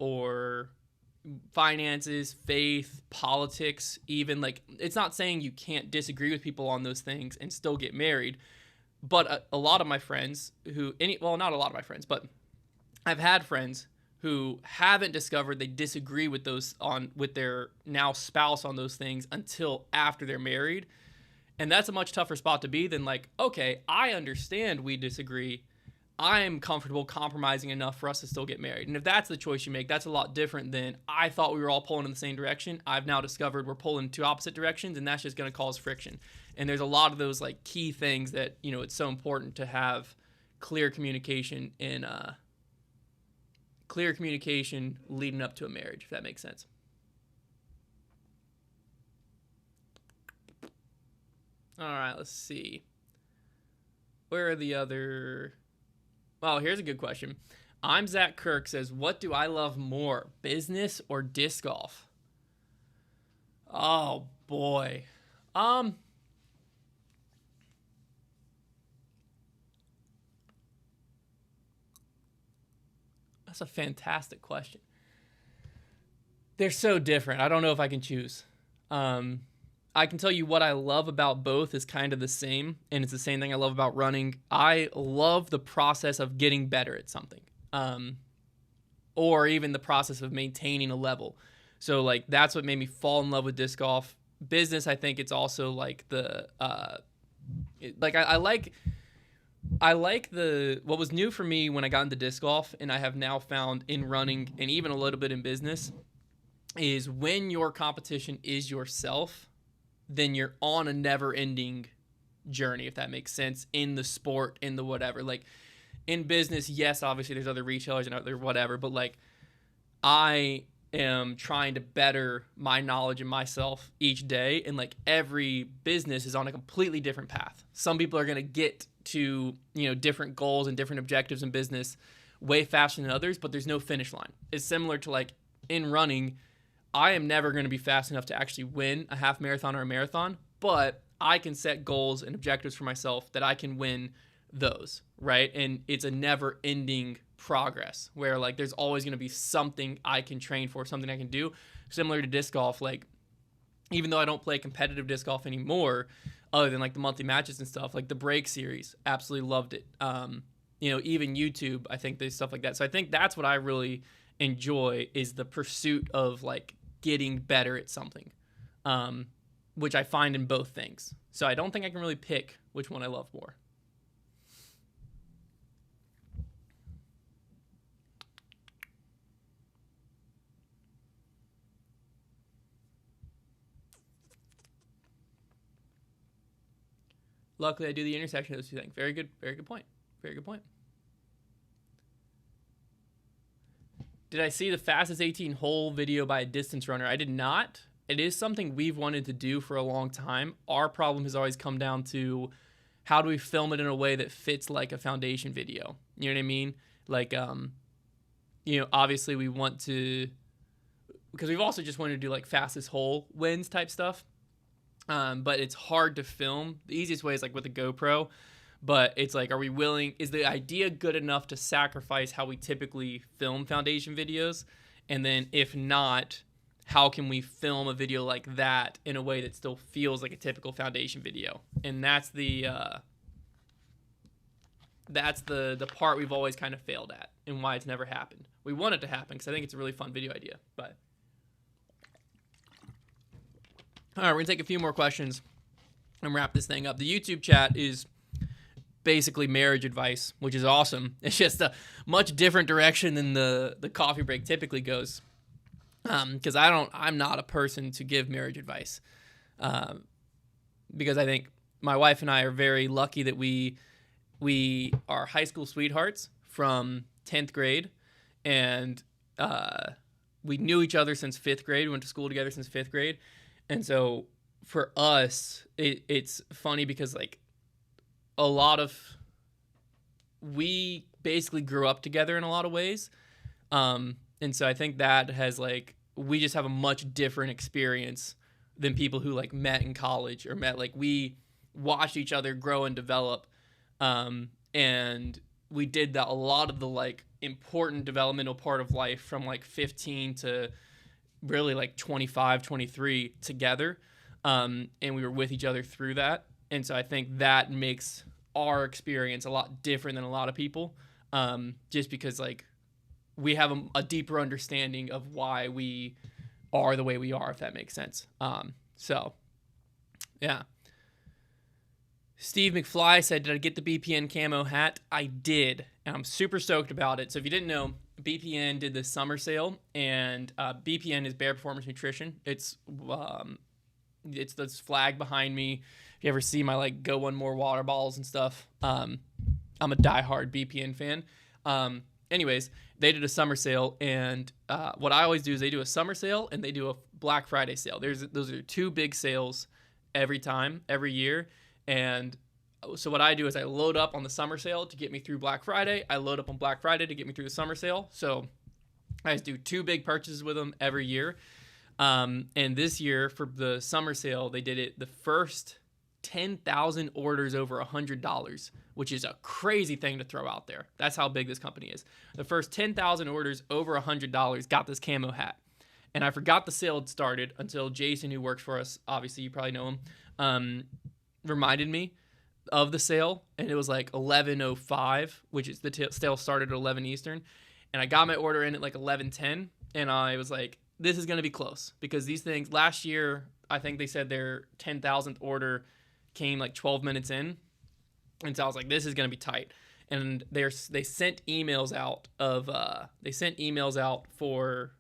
faith, politics, even, like, it's not saying you can't disagree with people on those things and still get married, but a lot of my friends not a lot of my friends, but I've had friends who haven't discovered they disagree with with their now spouse on those things until after they're married. And that's a much tougher spot to be than, like, okay, I understand we disagree. I am comfortable compromising enough for us to still get married. And if that's the choice you make, that's a lot different than, I thought we were all pulling in the same direction. I've now discovered we're pulling in two opposite directions, and that's just going to cause friction. And there's a lot of those, like, key things that, you know, it's so important to have clear communication leading up to a marriage, if that makes sense. All right, let's see. Where are the other... Oh, here's a good question. I'm Zach Kirk says, what do I love more, business or disc golf? Oh, boy. That's a fantastic question. They're so different. I don't know if I can choose. I can tell you what I love about both is kind of the same, and it's the same thing I love about running. I love the process of getting better at something. or even the process of maintaining a level. So like that's what made me fall in love with disc golf. Business, I think it's also like I like the what was new for me when I got into disc golf, and I have now found in running and even a little bit in business, is when your competition is yourself, then you're on a never-ending journey, if that makes sense, in the sport, in the whatever. Like in business, yes, obviously there's other retailers and other whatever, but like I am trying to better my knowledge and myself each day, and like every business is on a completely different path. Some people are going to get to, you know, different goals and different objectives in business way faster than others, but there's no finish line. It's similar to like in running, I am never going to be fast enough to actually win a half marathon or a marathon, but I can set goals and objectives for myself that I can win those, right? And it's a never ending progress where like there's always going to be something I can train for, something I can do. Similar to disc golf, like even though I don't play competitive disc golf anymore, other than like the monthly matches and stuff, like the break series, absolutely loved it. You know, even YouTube, I think there's stuff like that. So I think that's what I really enjoy, is the pursuit of like getting better at something, which I find in both things. So I don't think I can really pick which one I love more. Luckily, I do the intersection of those two things. Very good point. Very good point. Did I see the fastest 18 hole video by a distance runner? I did not. It is something we've wanted to do for a long time. Our problem has always come down to how do we film it in a way that fits like a foundation video? You know what I mean? Like, you know, obviously we want to, because we've also just wanted to do like fastest hole wins type stuff. But it's hard to film. The easiest way is like with a GoPro, but it's like, are we willing, is the idea good enough to sacrifice how we typically film foundation videos? And then if not, how can we film a video like that in a way that still feels like a typical foundation video? And that's the part we've always kind of failed at, and why it's never happened. We want it to happen because I think it's a really fun video idea, but all right, we're going to take a few more questions and wrap this thing up. The YouTube chat is basically marriage advice, which is awesome. It's just a much different direction than the coffee break typically goes. Because I'm not a person to give marriage advice. Because I think my wife and I are very lucky that we are high school sweethearts from 10th grade. And we knew each other since 5th grade. We went to school together since 5th grade. And so for us, it's funny because like we basically grew up together in a lot of ways. And so I think that has like, we just have a much different experience than people who like met in college or met, like we watched each other grow and develop. And we did that, a lot of the like important developmental part of life from like 15 to really like 25, 23 together. And we were with each other through that. And so I think that makes our experience a lot different than a lot of people. Just because like we have a deeper understanding of why we are the way we are, if that makes sense. So yeah. Steve McFly said, did I get the BPN camo hat? I did, and I'm super stoked about it. So if you didn't know, BPN did the summer sale, and BPN is Bear Performance Nutrition. It's this flag behind me. If you ever see my like Go One More water bottles and stuff, I'm a diehard BPN fan. Anyways, they did a summer sale, and what I always do is they do a summer sale and they do a Black Friday sale. Those are two big sales every year. And so what I do is I load up on the summer sale to get me through Black Friday. I load up on Black Friday to get me through the summer sale. So I just do two big purchases with them every year. And this year for the summer sale, they did it the first 10,000 orders over $100, which is a crazy thing to throw out there. That's how big this company is. The first 10,000 orders over $100 got this camo hat. And I forgot the sale had started until Jason, who works for us, obviously you probably know him, reminded me of the sale, and it was like 11:05, which is the sale started at 11 Eastern, and I got my order in at like 11:10, and I was like, this is going to be close, because these things last year, I think they said their 10,000th order came like 12 minutes in. And so I was like, this is going to be tight. And they sent emails out for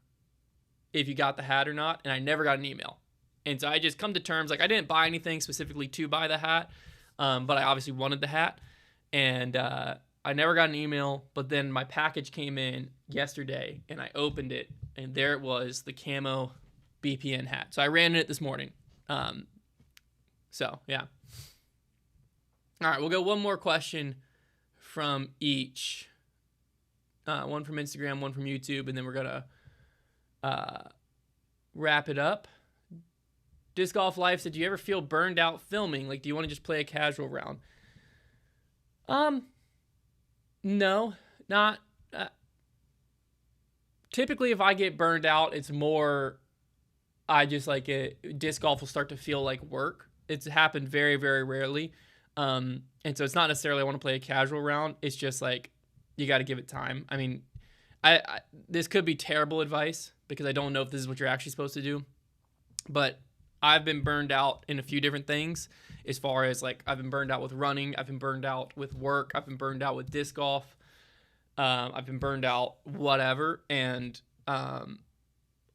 if you got the hat or not, and I never got an email. And so I just come to terms, like, I didn't buy anything specifically to buy the hat, but I obviously wanted the hat. And I never got an email, but then my package came in yesterday, and I opened it, and there it was, the camo BPN hat. So I ran it this morning. So, yeah. All right, we'll go one more question from each. One from Instagram, one from YouTube, and then we're going to wrap it up. Disc Golf Life said, do you ever feel burned out filming? Like, do you want to just play a casual round? No, not. Typically, if I get burned out, it's more, I just like it. Disc golf will start to feel like work. It's happened very, very rarely. And so it's not necessarily I want to play a casual round. It's just like, you got to give it time. I mean, I this could be terrible advice, because I don't know if this is what you're actually supposed to do, but I've been burned out in a few different things, as far as like, I've been burned out with running. I've been burned out with work. I've been burned out with disc golf. I've been burned out, whatever. And,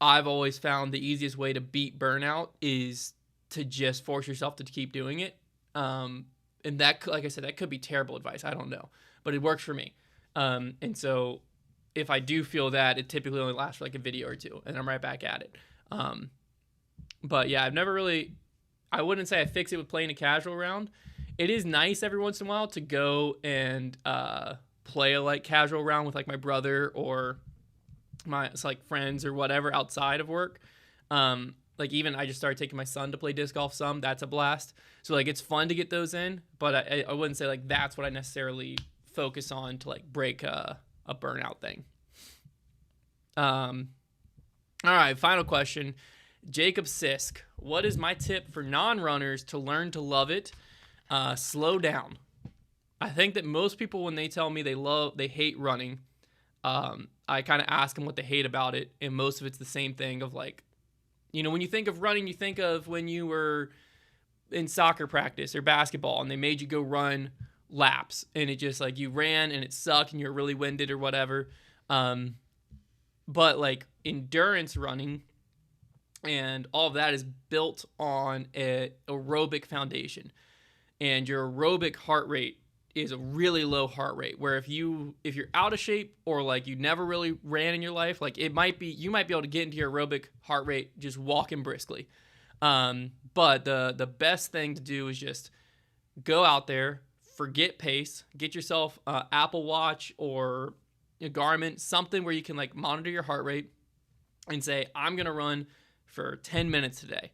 I've always found the easiest way to beat burnout is to just force yourself to keep doing it. And that, like I said, that could be terrible advice. I don't know, but it works for me. And so if I do feel that, it typically only lasts for like a video or two, and I'm right back at it. But yeah, I've never really, I wouldn't say I fix it with playing a casual round. It is nice every once in a while to go and play a like casual round with like my brother or my like friends or whatever outside of work. Like, even I just started taking my son to play disc golf some. That's a blast. So like, it's fun to get those in, but I wouldn't say like that's what I necessarily focus on to like break a burnout thing. All right, final question. Jacob Sisk, what is my tip for non-runners to learn to love it? Slow down. I think that most people, when they tell me they hate running, I kind of ask them what they hate about it, and most of it's the same thing of like, you know, when you think of running, you think of when you were in soccer practice or basketball and they made you go run laps, and it just like, you ran and it sucked and you're really winded or whatever. But like endurance running and all of that is built on an aerobic foundation, and your aerobic heart rate is a really low heart rate, where if you're out of shape or like you never really ran in your life, like you might be able to get into your aerobic heart rate just walking briskly. But the best thing to do is just go out there, forget pace, get yourself an Apple Watch or a Garmin, something where you can like monitor your heart rate and say, I'm going to run for 10 minutes today.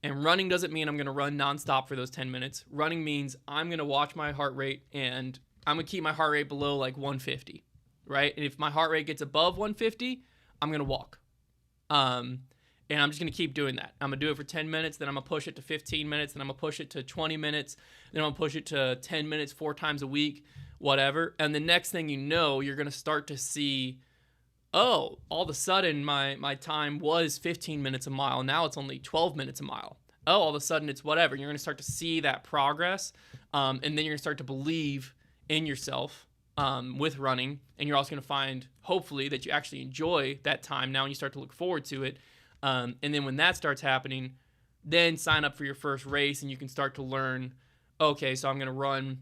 And running doesn't mean I'm going to run nonstop for those 10 minutes. Running means I'm going to watch my heart rate, and I'm going to keep my heart rate below like 150, right? And if my heart rate gets above 150, I'm going to walk. And I'm just going to keep doing that. I'm going to do it for 10 minutes, then I'm going to push it to 15 minutes, then I'm going to push it to 20 minutes, then I'm going to push it to 10 minutes 4 times a week, whatever. And the next thing you know, you're going to start to see, oh, all of a sudden my time was 15 minutes a mile. Now it's only 12 minutes a mile. Oh, all of a sudden it's whatever. You're going to start to see that progress. And then you're going to start to believe in yourself with running. And you're also going to find, hopefully, that you actually enjoy that time now, and you start to look forward to it. And then when that starts happening, then sign up for your first race, and you can start to learn, okay, so I'm going to run.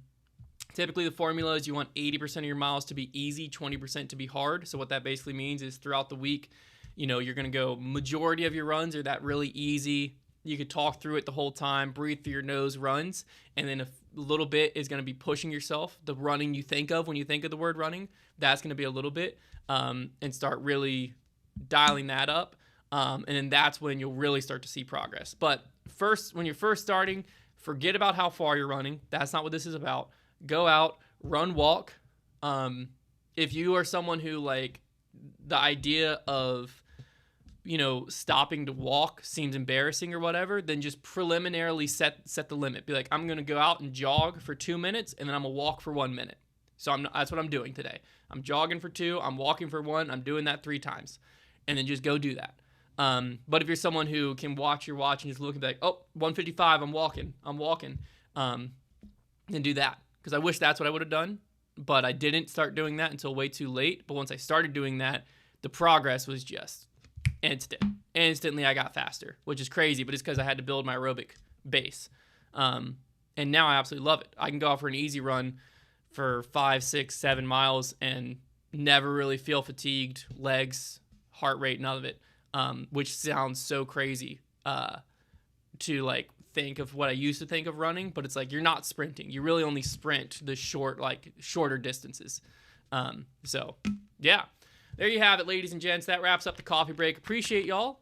Typically, the formula is you want 80% of your miles to be easy, 20% to be hard. So what that basically means is throughout the week, you know, you're going to go, majority of your runs are that really easy. You could talk through it the whole time, breathe through your nose runs, and then a little bit is going to be pushing yourself. The running you think of when you think of the word running, that's going to be a little bit, and start really dialing that up. And then that's when you'll really start to see progress. But first, when you're first starting, forget about how far you're running. That's not what this is about. Go out, run, walk. If you are someone who like the idea of, you know, stopping to walk seems embarrassing or whatever, then just preliminarily set the limit. Be like, I'm going to go out and jog for 2 minutes, and then I'm going to walk for 1 minute. So that's what I'm doing today. I'm jogging for 2, I'm walking for 1, I'm doing that 3 times. And then just go do that. But if you're someone who can watch your watch and just look and be like, oh, 155, I'm walking, then do that. Because I wish that's what I would have done, but I didn't start doing that until way too late. But once I started doing that, the progress was just instant. Instantly, I got faster, which is crazy, but it's because I had to build my aerobic base. And now I absolutely love it. I can go out for an easy run for 5, 6, 7 miles and never really feel fatigued, legs, heart rate, none of it, which sounds so crazy to like think of what I used to think of running, but it's like you're not sprinting. You really only sprint the shorter distances. So yeah, there you have it, ladies and gents. That wraps up the coffee break. Appreciate y'all.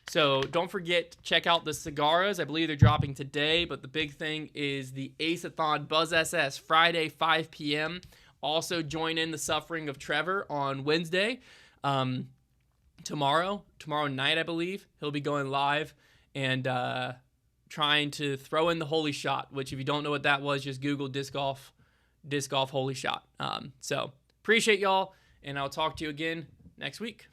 So don't forget, check out the cigars. I believe they're dropping today, but the big thing is the Aceathon Buzz SS Friday, 5 p.m. Also join in the suffering of Trevor on Wednesday. Tomorrow night, I believe, he'll be going live and trying to throw in the holy shot, which if you don't know what that was, just Google disc golf holy shot. So appreciate y'all, and I'll talk to you again next week.